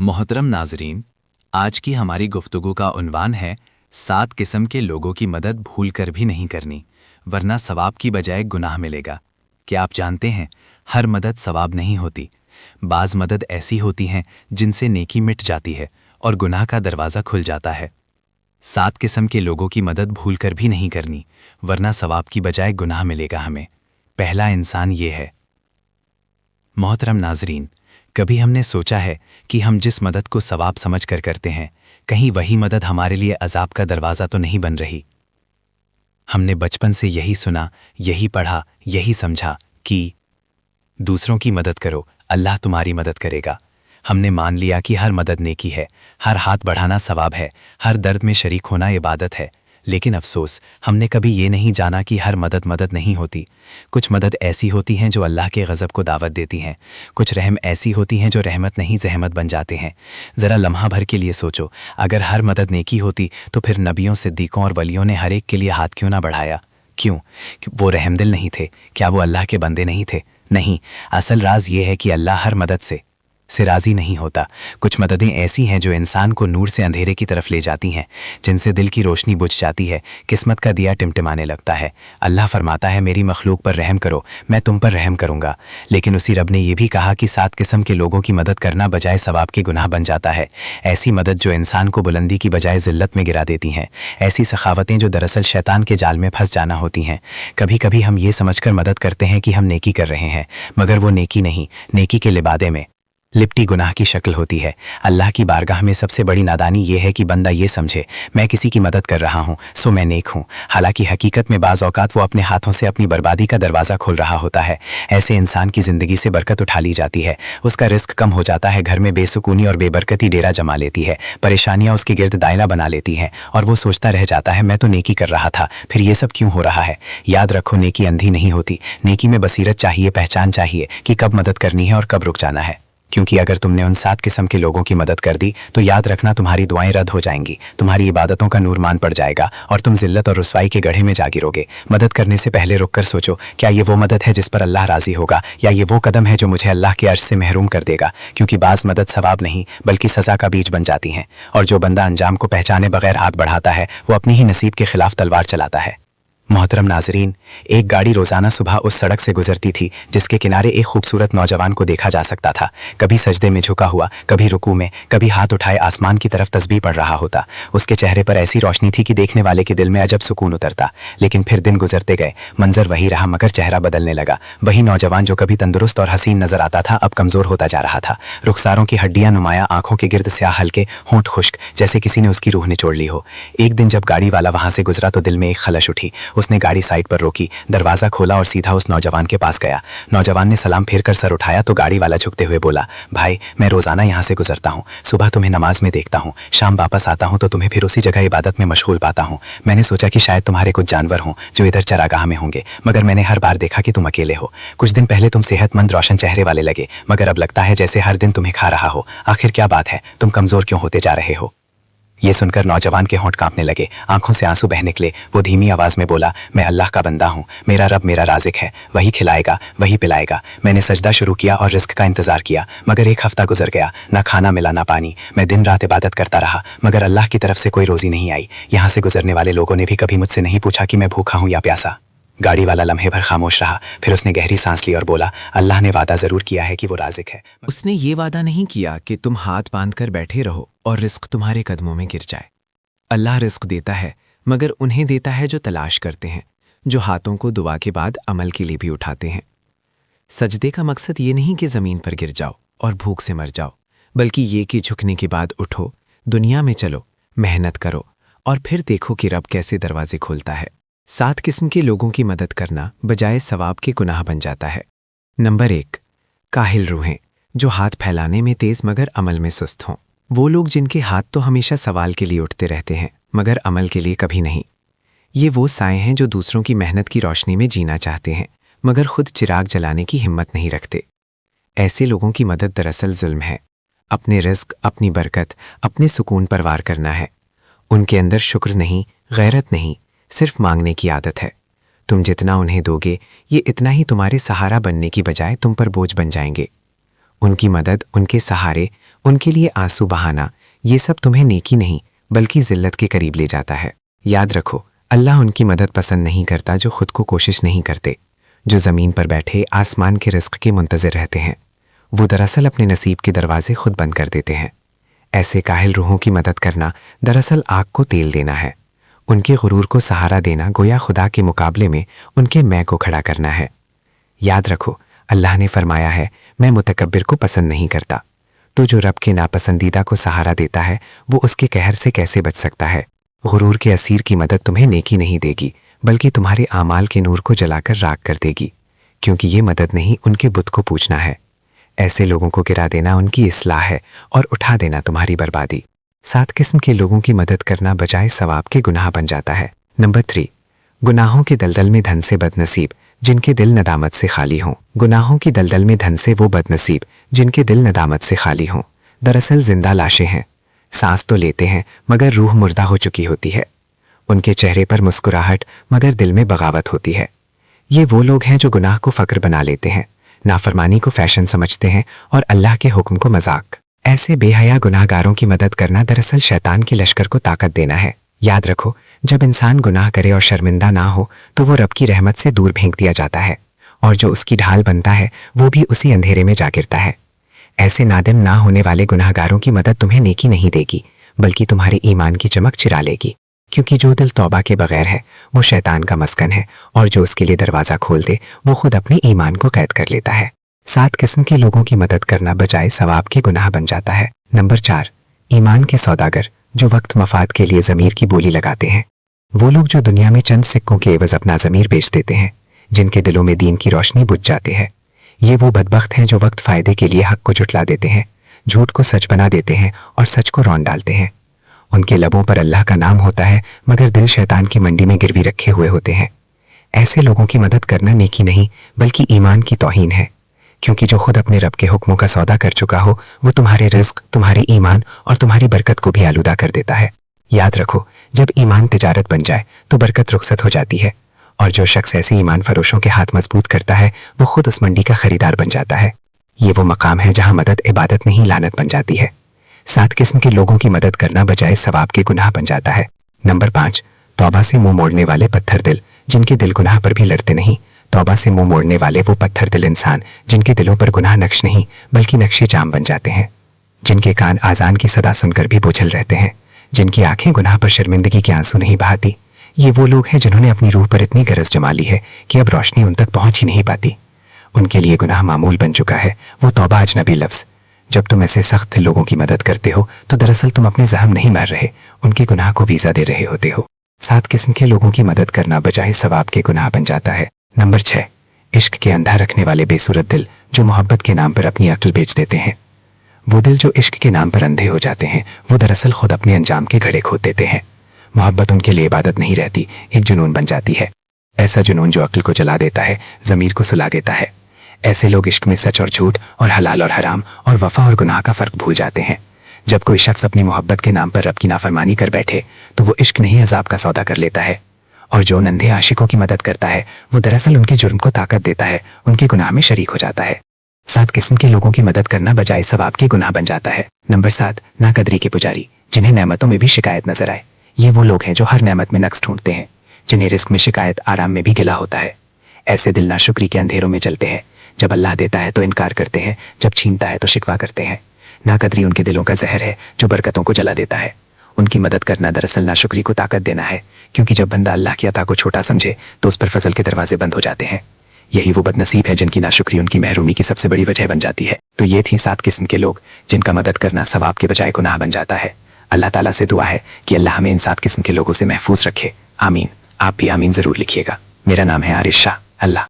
मोहतरम नाजरीन, आज की हमारी गुफ्तगू का उन्वान है 7 किस्म के लोगों की मदद भूल कर भी नहीं करनी, वरना सवाब की बजाय गुनाह मिलेगा। क्या आप जानते हैं, हर मदद सवाब नहीं होती। बाज़ मदद ऐसी होती हैं जिनसे नेकी मिट जाती है और गुनाह का दरवाज़ा खुल जाता है। 7 किस्म के लोगों की मदद भूल कर भी नहीं करनी, वरना सवाब की बजाय गुनाह मिलेगा हमें। पहला इंसान ये है। मोहतरम नाजरीन, कभी हमने सोचा है कि हम जिस मदद को सवाब समझ कर करते हैं, कहीं वही मदद हमारे लिए अजाब का दरवाज़ा तो नहीं बन रही। हमने बचपन से यही सुना, यही पढ़ा, यही समझा कि दूसरों की मदद करो, अल्लाह तुम्हारी मदद करेगा। हमने मान लिया कि हर मदद नेकी है, हर हाथ बढ़ाना सवाब है, हर दर्द में शरीक होना इबादत है। लेकिन अफसोस, हमने कभी ये नहीं जाना कि हर मदद नहीं होती। कुछ मदद ऐसी होती हैं जो अल्लाह के गज़ब को दावत देती हैं। कुछ रहम ऐसी होती हैं जो रहमत नहीं ज़हमत बन जाते हैं। ज़रा लम्हा भर के लिए सोचो, अगर हर मदद नेकी होती तो फिर नबियों, सिद्दीक़ों और वलियों ने हर एक के लिए हाथ क्यों ना बढ़ाया? क्यों? वो रहमदिल नहीं थे? क्या वो अल्लाह के बंदे नहीं थे? नहीं, असल राज ये है कि अल्लाह हर मदद से राज़ी नहीं होता। कुछ मददें ऐसी हैं जो इंसान को नूर से अंधेरे की तरफ ले जाती हैं, जिनसे दिल की रोशनी बुझ जाती है, किस्मत का दिया टिमटिमाने लगता है। अल्लाह फरमाता है, मेरी मखलूक पर रहम करो, मैं तुम पर रहम करूंगा। लेकिन उसी रब ने यह भी कहा कि 7 किस्म के लोगों की मदद करना बजाय सवाब के गुनाह बन जाता है। ऐसी मदद जो इंसान को बुलंदी की बजाय ज़िल्लत में गिरा देती हैं, ऐसी सखावतें जो दरअसल शैतान के जाल में फंस जाना होती हैं। कभी कभी हम ये समझकर मदद करते हैं कि हम नेकी कर रहे हैं, मगर वो नेकी नहीं, नेकी के लिबादे में लिपटी गुनाह की शक्ल होती है। अल्लाह की बारगाह में सबसे बड़ी नादानी यह है कि बंदा ये समझे, मैं किसी की मदद कर रहा हूँ सो मैं नेक हूँ। हालांकि हकीकत में बाज़ औक़ात वो अपने हाथों से अपनी बर्बादी का दरवाज़ा खोल रहा होता है। ऐसे इंसान की ज़िंदगी से बरकत उठा ली जाती है, उसका रिस्क कम हो जाता है, घर में बेसुकूनी और बेबरकती डेरा जमा लेती है, परेशानियाँ उसके गिर्द दायरा बना लेती हैं और वो सोचता रह जाता है, मैं तो नेकी कर रहा था, फिर ये सब क्यों हो रहा है? याद रखो, नेकी अंधी नहीं होती। नेकी में बसीरत चाहिए, पहचान चाहिए कि कब मदद करनी है और कब रुक जाना है। क्योंकि अगर तुमने उन 7 किस्म के लोगों की मदद कर दी तो याद रखना, तुम्हारी दुआएं रद्द हो जाएंगी, तुम्हारी इबादतों का नूर मान पड़ जाएगा और तुम जिल्लत और रुसवाई के गड्ढे में जा गिरोगे। मदद करने से पहले रुक कर सोचो, क्या ये वो मदद है जिस पर अल्लाह राजी होगा, या ये वो कदम है जो मुझे अल्लाह के अर्श से महरूम कर देगा? क्योंकि बाज़ मदद सवाब नहीं बल्कि सज़ा का बीज बन जाती हैं, और जो बंदा अंजाम को पहचाने बगैर हाथ बढ़ाता है वो अपनी ही नसीब के खिलाफ तलवार चलाता है। मोहतरम नाजरीन, एक गाड़ी रोज़ाना सुबह उस सड़क से गुजरती थी जिसके किनारे एक खूबसूरत नौजवान को देखा जा सकता था। कभी सजदे में झुका हुआ, कभी रुकू में, कभी हाथ उठाए आसमान की तरफ तस्बीह पढ़ रहा होता। उसके चेहरे पर ऐसी रोशनी थी कि देखने वाले के दिल में अजब सुकून उतरता। लेकिन फिर दिन गुजरते गए, मंजर वही रहा, मगर चेहरा बदलने लगा। वही नौजवान जो कभी तंदुरुस्त और हसीन नजर आता था, अब कमज़ोर होता जा रहा था। रुखसारों की हड्डियाँ नुमाया, आंखों के गिर्द स्याह हल्के, होंठ खुश्क, जैसे किसी ने उसकी रूह निचोड़ ली हो। एक दिन जब गाड़ी वाला वहां से गुजरा तो दिल में एक खलश उठी। उसने गाड़ी साइड पर रोकी, दरवाजा खोला और सीधा उस नौजवान के पास गया। नौजवान ने सलाम फेर कर सर उठाया तो गाड़ी वाला झुकते हुए बोला, भाई, मैं रोजाना यहाँ से गुजरता हूँ, सुबह तुम्हें नमाज में देखता हूँ, शाम वापस आता हूँ तो तुम्हें फिर उसी जगह इबादत में मशगूल पाता हूँ। मैंने सोचा कि शायद तुम्हारे कुछ जानवर हों जो इधर चरागाह में होंगे, मगर मैंने हर बार देखा कि तुम अकेले हो। कुछ दिन पहले तुम सेहतमंद रोशन चेहरे वाले लगे, मगर अब लगता है जैसे हर दिन तुम्हें खा रहा हो। आखिर क्या बात है, तुम कमजोर क्यों होते जा रहे हो? ये सुनकर नौजवान के होंठ कांपने लगे, आंखों से आंसू बह निकले। वो धीमी आवाज में बोला, मैं अल्लाह का बंदा हूँ, मेरा रब मेरा राज़िक है, वही खिलाएगा, वही पिलाएगा। मैंने सजदा शुरू किया और रिस्क का इंतजार किया, मगर एक हफ्ता गुजर गया, ना खाना मिला ना पानी। मैं दिन रात इबादत करता रहा, मगर अल्लाह की तरफ से कोई रोजी नहीं आई। यहाँ से गुजरने वाले लोगों ने भी कभी मुझसे नहीं पूछा कि मैं भूखा हूँ या प्यासा। गाड़ी वाला लम्हे भर खामोश रहा, फिर उसने गहरी सांस ली और बोला, अल्लाह ने वादा जरूर किया है कि वो राज़िक है। उसने ये वादा नहीं किया कि तुम हाथ बांध कर बैठे रहो और रिस्क तुम्हारे कदमों में गिर जाए। अल्लाह रिस्क देता है, मगर उन्हें देता है जो तलाश करते हैं, जो हाथों को दुआ के बाद अमल के लिए भी उठाते हैं। सजदे का मकसद ये नहीं कि ज़मीन पर गिर जाओ और भूख से मर जाओ, बल्कि ये कि झुकने के बाद उठो, दुनिया में चलो, मेहनत करो और फिर देखो कि रब कैसे दरवाजे खोलता है। 7 किस्म के लोगों की मदद करना बजाय सवाब के गुनाह बन जाता है। नंबर 1, काहिल रूहें, जो हाथ फैलाने में तेज़ मगर अमल में सुस्त हों। वो लोग जिनके हाथ तो हमेशा सवाल के लिए उठते रहते हैं, मगर अमल के लिए कभी नहीं। ये वो साए हैं जो दूसरों की मेहनत की रोशनी में जीना चाहते हैं, मगर खुद चिराग जलाने की हिम्मत नहीं रखते। ऐसे लोगों की मदद दरअसल जुल्म है। अपने रिज़्क, अपनी बरकत, अपने सुकून पर वार करना है। उनके अंदर शुक्र नहीं, गैरत नहीं, सिर्फ मांगने की आदत है। तुम जितना उन्हें दोगे, ये इतना ही तुम्हारे सहारा बनने की बजाय तुम पर बोझ बन जाएंगे। उनकी मदद, उनके सहारे उनके लिए आंसू बहाना, ये सब तुम्हें नेकी नहीं बल्कि जिल्लत के करीब ले जाता है। याद रखो, अल्लाह उनकी मदद पसंद नहीं करता जो खुद को कोशिश नहीं करते, जो ज़मीन पर बैठे आसमान के रिस्क के मुंतज़िर रहते हैं। वो दरअसल अपने नसीब के दरवाजे खुद बंद कर देते हैं। ऐसे काहिल रूहों की मदद करना दरअसल आग को तेल देना है। उनके गुरूर को सहारा देना गोया खुदा के मुकाबले में उनके मैं को खड़ा करना है। याद रखो, अल्लाह ने फरमाया है, मैं मुतकब्बिर को पसंद नहीं करता। तो जो रब के नापसंदीदा को सहारा देता है वो उसके कहर से कैसे बच सकता है। गुरूर के असीर की मदद तुम्हें नेकी नहीं देगी बल्कि तुम्हारे आमाल के नूर को जलाकर राख कर देगी, क्योंकि ये मदद नहीं उनके बुत को पूछना है। ऐसे लोगों को गिरा देना उनकी इस्लाह है और उठा देना तुम्हारी बर्बादी। 7 किस्म के लोगों की मदद करना बजाय सवाब के गुनाह बन जाता है। नंबर 3, गुनाहों के दलदल में धन से बदनसीब जिनके दिल नदामत से खाली हों। गुनाहों की दलदल में धन से वो बदनसीब जिनके दिल नदामत से खाली हों दरअसल जिंदा लाशें हैं। सांस तो लेते हैं मगर रूह मुर्दा हो चुकी होती है। उनके चेहरे पर मुस्कुराहट मगर दिल में बगावत होती है। ये वो लोग हैं जो गुनाह को फक्र बना लेते हैं, नाफरमानी को फैशन समझते हैं और अल्लाह के हुक्म को मजाक। ऐसे बेहया गुनाहगारों की मदद करना दरअसल शैतान के लश्कर को ताकत देना है। याद रखो, जब इंसान गुनाह करे और शर्मिंदा ना हो तो वो रब की रहमत से दूर फेंक दिया जाता है और जो उसकी ढाल बनता है वो भी उसी अंधेरे में जा गिरता है। ऐसे नादिम ना होने वाले गुनाहगारों की मदद तुम्हें नेकी नहीं देगी बल्कि तुम्हारे ईमान की चमक चिरा लेगी, क्योंकि जो दिल तौबा के बगैर है वो शैतान का मस्कन है और जो उसके लिए दरवाज़ा खोल दे वो खुद अपने ईमान को कैद कर लेता है। 7 किस्म के लोगों की मदद करना बजाय सवाब के गुनाह बन जाता है। नंबर 4, ईमान के सौदागर जो वक्त मफाद के लिए ज़मीर की बोली लगाते हैं। वो लोग जो दुनिया में चंद सिक्कों के एवज अपना ज़मीर बेच देते हैं, जिनके दिलों में दीन की रोशनी बुझ जाती है। ये वो बदबख्त हैं जो वक्त फ़ायदे के लिए हक को जुटला देते हैं, झूठ को सच बना देते हैं और सच को रौंद डालते हैं। उनके लबों पर अल्लाह का नाम होता है मगर दिल शैतान की मंडी में गिरवी रखे हुए होते हैं। ऐसे लोगों की मदद करना नेकी नहीं बल्कि ईमान की तौहीन है, क्योंकि जो खुद अपने रब के हुक्मों का सौदा कर चुका हो वो तुम्हारे रिज़्क़, तुम्हारे ईमान और तुम्हारी बरकत को भी आलूदा कर देता है। याद रखो, जब ईमान तिजारत बन जाए तो बरकत रुखसत हो जाती है और जो शख्स ऐसे ईमान फरोशों के हाथ मजबूत करता है वो खुद उस मंडी का खरीदार बन जाता है। ये वो मकाम है जहाँ मदद इबादत नहीं लानत बन जाती है। 7 किस्म के लोगों की मदद करना बजाय सवाब के गुनाह बन जाता है। नंबर 5, तौबा से मुंह मोड़ने वाले पत्थर दिल जिनके दिल गुनाह पर भी लड़ते नहीं। तौबा से मुंह मोड़ने वाले वो पत्थर दिल इंसान जिनके दिलों पर गुनाह नक्श नहीं बल्कि नक्शे जाम बन जाते हैं, जिनके कान आज़ान की सदा सुनकर भी बोझल रहते हैं, जिनकी आंखें गुनाह पर शर्मिंदगी के आंसू नहीं बहाती। ये वो लोग हैं जिन्होंने अपनी रूह पर इतनी गरज जमा ली है कि अब रोशनी उन तक पहुंच ही नहीं पाती। उनके लिए गुनाह मामूल बन चुका है, वो तौबा अजनबी लफ्ज़। जब तुम ऐसे सख्त लोगों की मदद करते हो तो दरअसल तुम अपने जहम नहीं मार रहे, उनके गुनाह को वीज़ा दे रहे होते हो। 7 किस्म के लोगों की मदद करना बजाय सवाब के गुनाह बन जाता है। नंबर 6, इश्क के अंधा रखने वाले बेसूरत दिल जो मोहब्बत के नाम पर अपनी अक्ल बेच देते हैं। वो दिल जो इश्क के नाम पर अंधे हो जाते हैं वो दरअसल खुद अपने अंजाम के घड़े खोद देते हैं। मोहब्बत उनके लिए इबादत नहीं रहती, एक जुनून बन जाती है। ऐसा जुनून जो अक्ल को जला देता है, ज़मीर को सुला देता है। ऐसे लोग इश्क में सच और झूठ और हलाल और हराम और वफा और गुनाह का फ़र्क भूल जाते हैं। जब कोई शख्स अपनी मोहब्बत के नाम पर रब की नाफरमानी कर बैठे तो वो इश्क नहीं अजाब का सौदा कर लेता है, और जो नंधे आशिकों की मदद करता है वो दरअसल उनके जुर्म को ताकत देता है, उनके गुनाह में शरीक हो जाता है। 7 किस्म के लोगों की मदद करना बजाय सवाब के गुनाह बन जाता है। नंबर 7, नाकदरी के पुजारी जिन्हें नेमतों में भी शिकायत नजर आए। ये वो लोग हैं जो हर नेमत में नक्स ढूंढते हैं, जिन्हें रिस्क में शिकायत, आराम में भी गिला होता है। ऐसे दिल नाशुक्री के अंधेरों में चलते हैं, जब अल्लाह देता है तो इनकार करते हैं, जब छीनता है तो शिकवा करते हैं। नाकदरी उनके दिलों का जहर है जो बरकतों को जला देता है। उनकी मदद करना दरअसल नाशुक्री को ताकत देना है, क्योंकि जब बंदा अल्लाह की अता को छोटा समझे तो उस पर फजल के दरवाजे बंद हो जाते हैं। यही वो बदनसीब है जिनकी नाशुक्री उनकी महरूमी की सबसे बड़ी वजह बन जाती है। तो ये थी 7 किस्म के लोग जिनका मदद करना सवाब के बजाय गुनाह बन जाता है। अल्लाह ताला से दुआ है कि अल्लाह हमें इन 7 किस्म के लोगों से महफूज रखे। आमीन। आप भी आमीन जरूर लिखिएगा। मेरा नाम है आरिश शाह। अल्लाह।